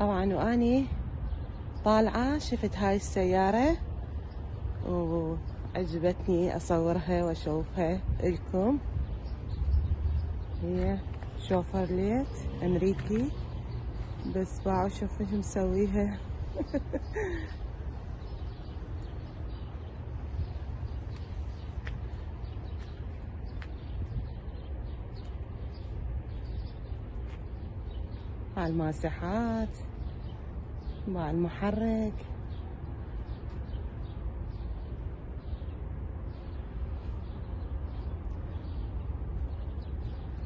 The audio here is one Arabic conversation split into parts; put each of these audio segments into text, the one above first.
طبعا واني طالعة شفت هاي السيارة وعجبتني اصورها واشوفها لكم. هي شوفرليت امريكي، بس باعوا شوفوا شو مسويها. مع الماسحات مع المحرك.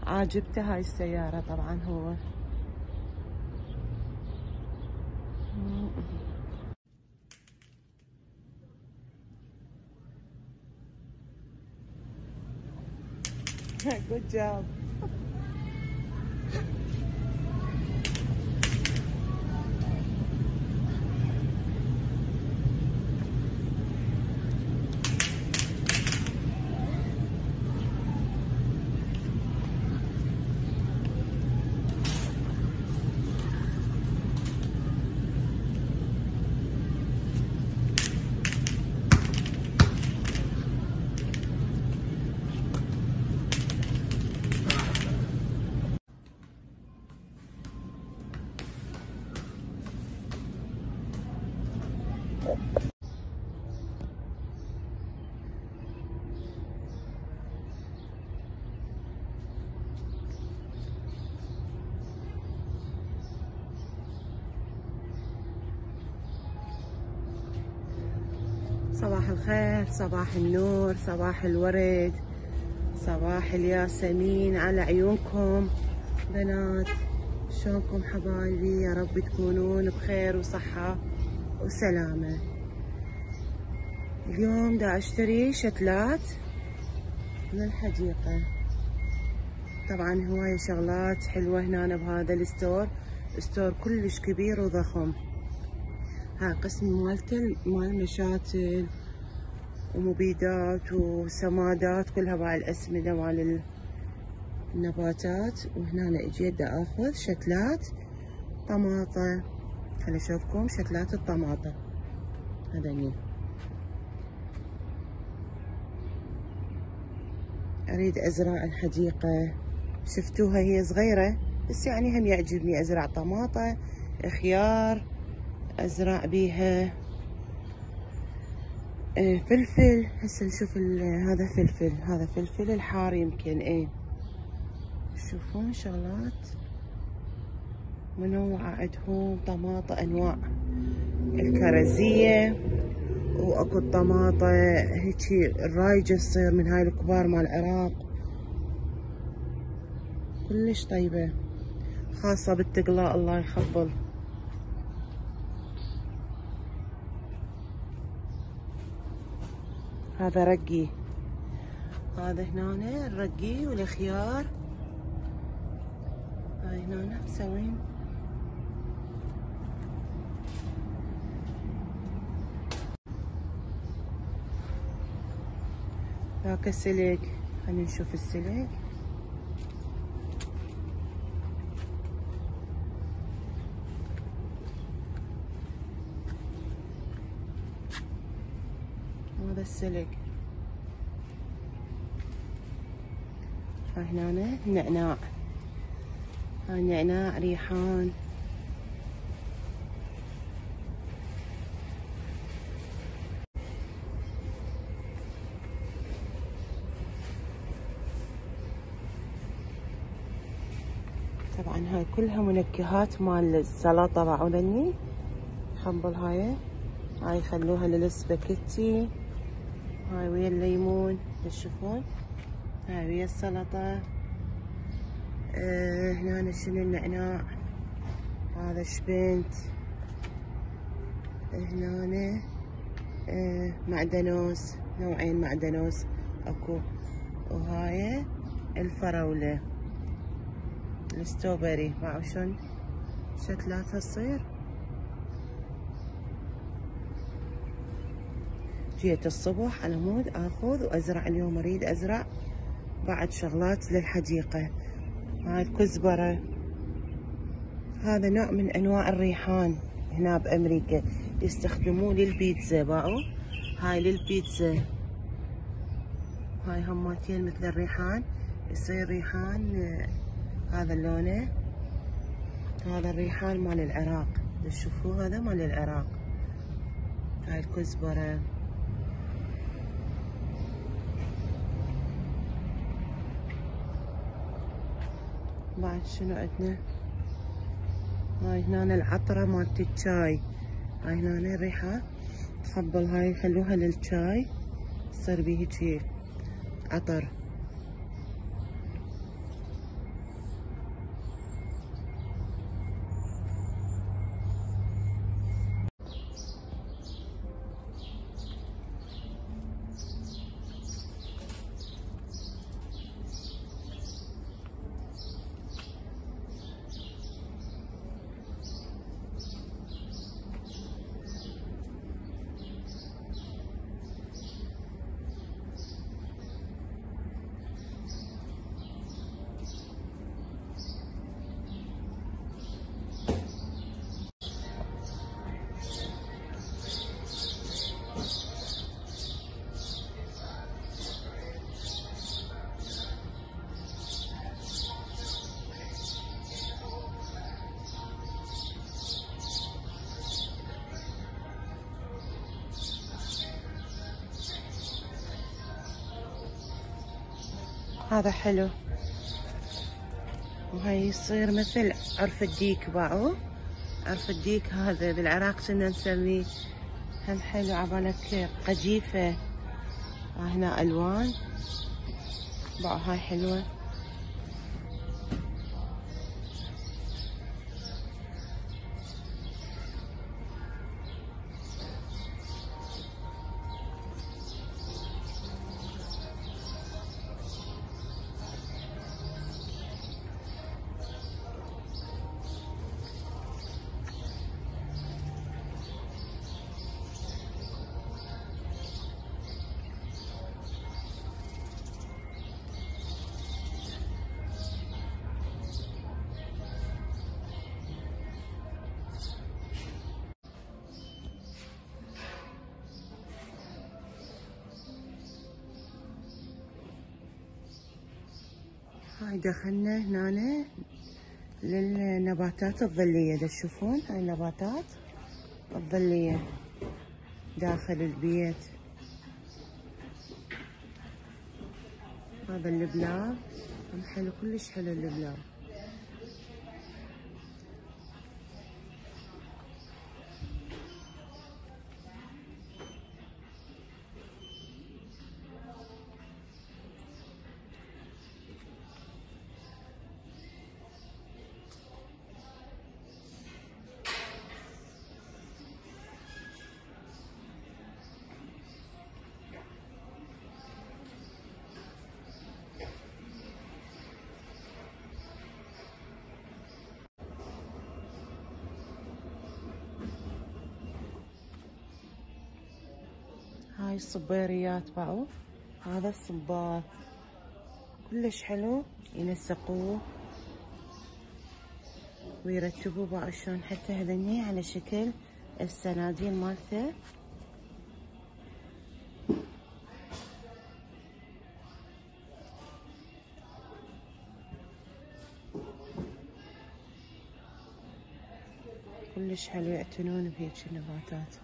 عاجبته هاي السيارة طبعا هو. Good job. صباح الخير، صباح النور، صباح الورد، صباح الياسمين على عيونكم بنات. شلونكم حبايبي؟ يا رب تكونون بخير وصحة وسلامة. اليوم دا اشتري شتلات من الحديقة. طبعا هواية شغلات حلوة هنا بهذا الستور، ستور كلش كبير وضخم. ها قسم مالته مال مشاتل ومبيدات وسمادات، كلها باع الأسمدة مال النباتات. وهنا اجيت دا اخذ شتلات طماطة. خلي اشوفكم شتلات الطماطة هذني. اريد ازرع الحديقة، شفتوها هي صغيرة بس يعني هم يعجبني ازرع طماطة، خيار، ازرع بيها فلفل. هسه نشوف هذا فلفل، هذا فلفل الحار يمكن. تشوفون شغلات منوعة عندهم. طماطة انواع، الكرزية، واكو الطماطة هيجي الرايجة تصير من هاي الكبار مال العراق، كلش طيبة، خاصة بالتقلاء الله يخبل. هذا رقي، هذا هنا الرقي والخيار. هاي هنا مسوين ذاك السلق. خلينا نشوف السلق. هذا السلق. هاي هنا نعناع، هاي نعناع، ريحان. طبعا هاي كلها منكهات مال السلطة باعوا خنبل. هاي خلوها للسباكيتي، هاي ويا الليمون تشوفون، هاي ويا السلطة. هنا شنو النعناع، هذا شبنت. هنا معدنوس، نوعين معدنوس اكو. وهاي الفراولة، الستروبري. باعوا شلون شتلاتها تصير. جيت الصبح على مود اخذ وازرع. اليوم اريد ازرع بعد شغلات للحديقة. هاي الكزبرة، هذا نوع من انواع الريحان هنا بامريكا يستخدموه للبيتزا. باعوا هاي للبيتزا، هاي هماتين مثل الريحان، يصير ريحان هذا لونه. هذا الريحان مال العراق، تشوفوه هذا مال العراق. هاي الكزبرة. بعد شنو عندنا؟ هاي هنا العطرة مالت الشاي، هاي هنا الريحة تخبل، هاي يخلوها للشاي يصير بيه هيجي عطر. هذا حلو، وهي يصير مثل عرف الديك. باعوا عرف الديك هذا بالعراق كنا نسميه، هم حلو عبالك قجيفة. هنا ألوان. باعوا هاي حلوة. هاي دخلنا هنا للنباتات الظلية. دا تشوفون هاي النباتات الظلية داخل البيت. هذا اللبلاب هم حلو، كلش حلو اللبلاب. هاي الصبيريات. باعوا هذا الصبار كلش حلو، ينسقوه ويرتبوه. باعوا شلون حتى هذني على شكل السناديل مالته. كلش حلو، يعتنون بهيج النباتات.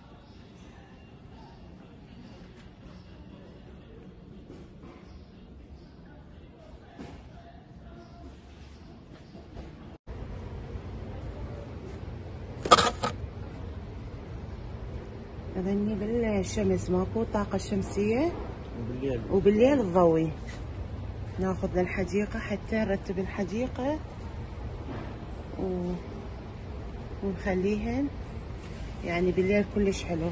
هذني بالشمس ماكو طاقة شمسية، وبالليل الضوي. ناخذ للحديقة حتى نرتب الحديقة ونخليهن يعني بالليل كلش حلو.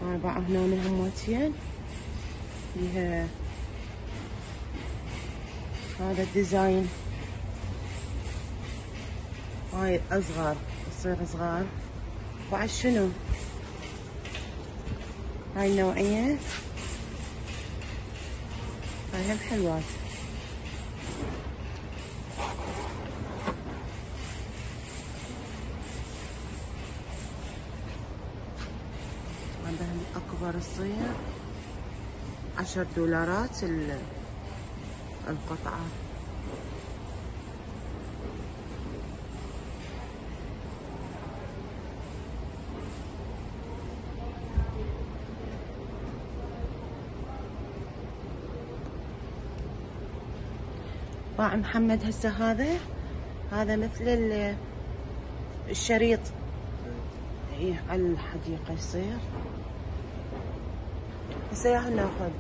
هاي باعوا هنا هماتين بيها هذا الديزاين. هاي اصغر، تصير صغار. بعد شنو هاي النوعية؟ هاي هم حلوات. عندهم أكبر الصير 10 دولارات القطعة. باع محمد هسه هذا مثل الشريط على الحديقة يصير. هسه ياهل ناخذ.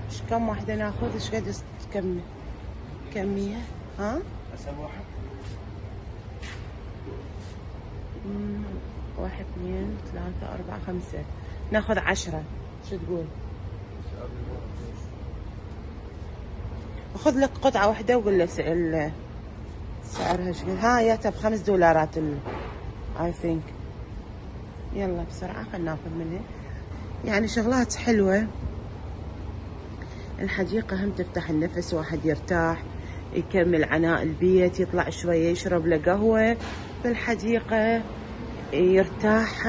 ايش كم واحدة ناخذ؟ ايش قد كمية؟ ها؟ هسه واحد. 1 2 3 4 5 ناخذ 10. شو تقول؟ خذ لك قطعة واحدة وقول له سعرها ايش قد. ها ياتها ب5 دولارات اي ثينك. يلا بسرعة خلينا ناخذ منها. يعني شغلات حلوة. الحديقة هم تفتح النفس، واحد يرتاح يكمل عناء البيت، يطلع شوية يشرب له قهوة في الحديقة، يرتاح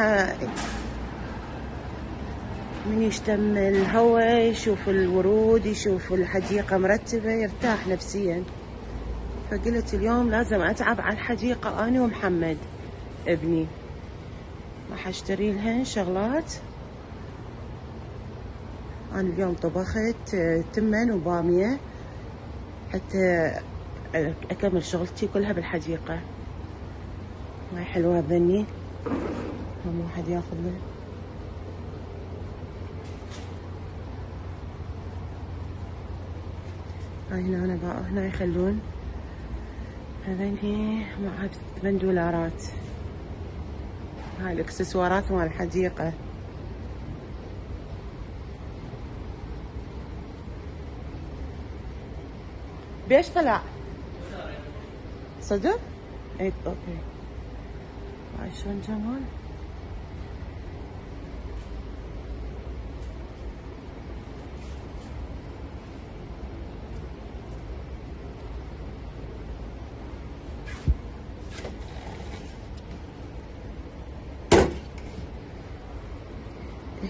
من يشتم الهواء، يشوف الورود، يشوف الحديقة مرتبة، يرتاح نفسيا. فقلت اليوم لازم أتعب على الحديقة أنا ومحمد ابني. راح أشتري لهن شغلات. أنا اليوم طبخت تمن وبامية حتى أكمل شغلتي كلها بالحديقة. هاي حلوة ذني. هم واحد ياخذ له. هاي هنا يخلون هذني معها 8 دولارات. هاي الاكسسوارات مال الحديقة. بيش طلع؟ صدق؟ اي اوكي. هاي شلون جمال.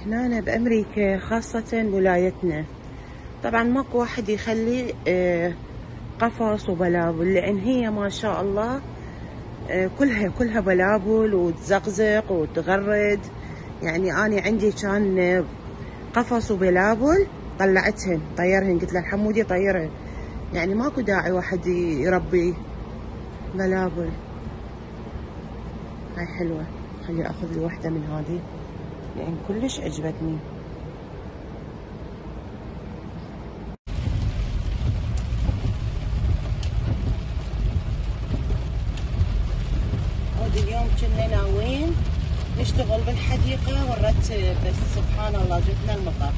هنا بأمريكا خاصة ولايتنا طبعا ماكو واحد يخلي قفص وبلابل، لأن هي ما شاء الله كلها بلابل وتزقزق وتغرد. يعني أنا عندي كان قفص وبلابل طلعتهن طيرهن، قلت له الحمودي طيرهن. يعني ماكو داعي واحد يربي بلابل. هاي حلوة. خلي أخذ لي واحدة من هذه لأن كلش عجبتني. اليوم كنا ناويين نشتغل بالحديقة ونرتب، بس سبحان الله جبنا المطر.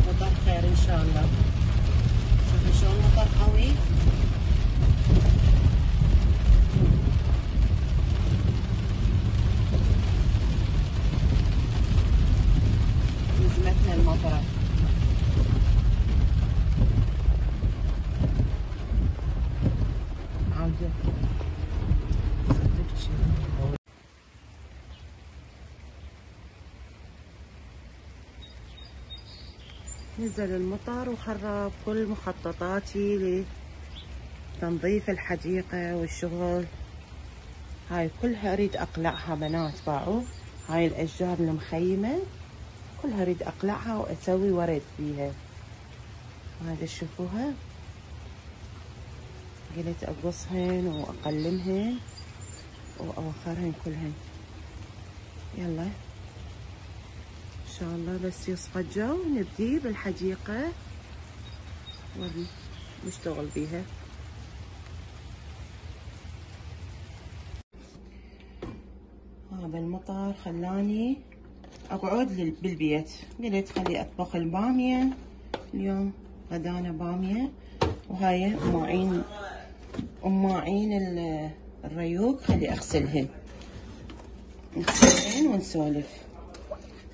مطر خير إن شاء الله. شوفوا شلون المطر قوي. نزمتنا المطر. عودة. نزل المطر وخرب كل مخططاتي لتنظيف الحديقة والشغل. هاي كلها اريد اقلعها بنات. باعوا هاي الاشجار المخيمة كلها اريد اقلعها واسوي ورد فيها. هذا شوفوها. قلت اقصهن واقلمهن واوخرهن كلهن. يلا ان شاء الله بس يصفى الجو نبدي بالحديقة ونشتغل بيها. هذا المطر خلاني اقعد بالبيت. قلت خلي اطبخ البامية اليوم. غدانا بامية. وهاي ماعين الريوق خلي اغسلهن ونسولف.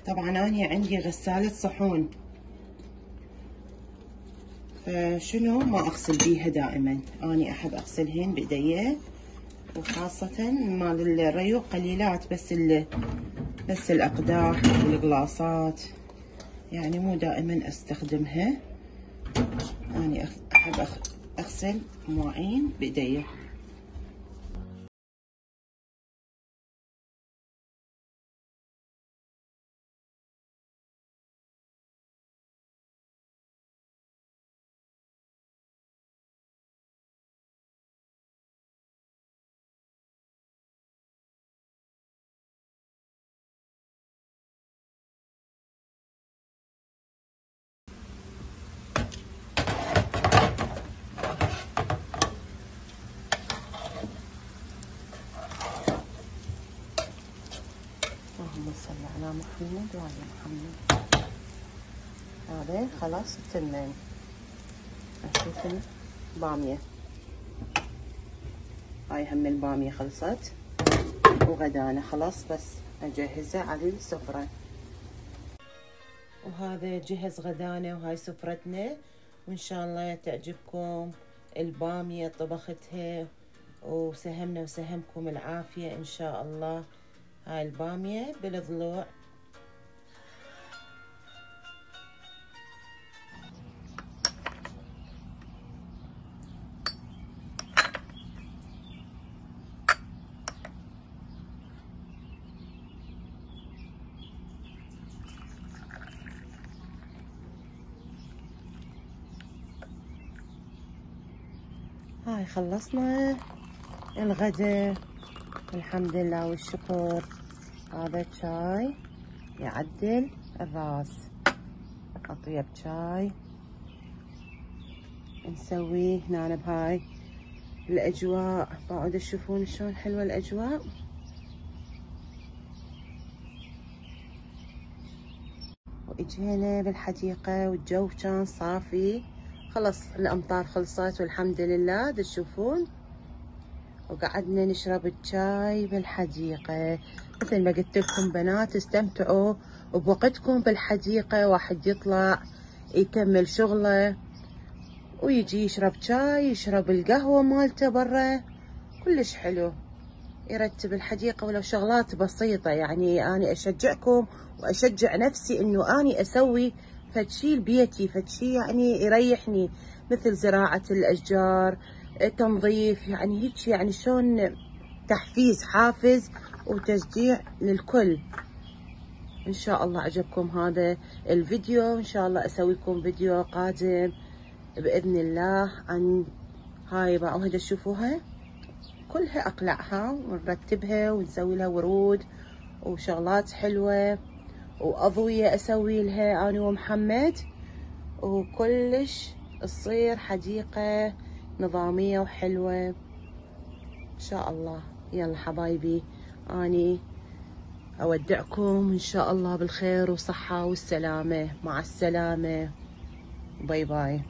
طبعا أنا عندي غسالة صحون فشنو ما اغسل بيها دائما، اني احب اغسلهن بايديا، وخاصة مال الريوق قليلات، بس الاقداح والقلاصات يعني مو دائما استخدمها. اني احب اغسل مواعين بايديا. اللهم صل على محمد وعلى محمد. هذا خلاص التنين. اشوف البامية، هاي هم البامية خلصت، وغدانا خلاص بس اجهزه على السفرة. وهذا جهز غدانا، وهاي سفرتنا، وان شاء الله تعجبكم البامية طبختها، وسهمنا وسهمكم العافية ان شاء الله. هاي البامية بالضلوع. هاي خلصنا الغداء الحمد لله والشكر. هذا شاي يعدل الراس، اطيب شاي نسويه هنا بهاي الاجواء. بعد تشوفون شلون حلوة الاجواء. واجينا بالحديقة والجو كان صافي، خلص الامطار خلصت والحمد لله. تشوفون وقعدنا نشرب الشاي بالحديقة. مثل ما قلت لكم بنات، استمتعوا بوقتكم بالحديقة. واحد يطلع يكمل شغله ويجي يشرب شاي، يشرب القهوة مالته برا، كلش حلو. يرتب الحديقة ولو شغلات بسيطة. يعني أنا أشجعكم وأشجع نفسي إنه أنا أسوي فد شي لبيتي، فد شي يعني يريحني، مثل زراعة الأشجار، تنظيف، يعني هيك يعني شلون تحفيز، حافز وتشجيع للكل. إن شاء الله عجبكم هذا الفيديو. إن شاء الله أسويكم فيديو قادم بإذن الله عن هاي بعوها تشوفوها كلها أقلعها ونرتبها ونسوي لها ورود وشغلات حلوة وأضوية أسوي لها أنا ومحمد، وكلش تصير حديقة نظامية وحلوة إن شاء الله. يلا حبايبي، أني أودعكم إن شاء الله بالخير وصحة والسلامة. مع السلامة، باي باي.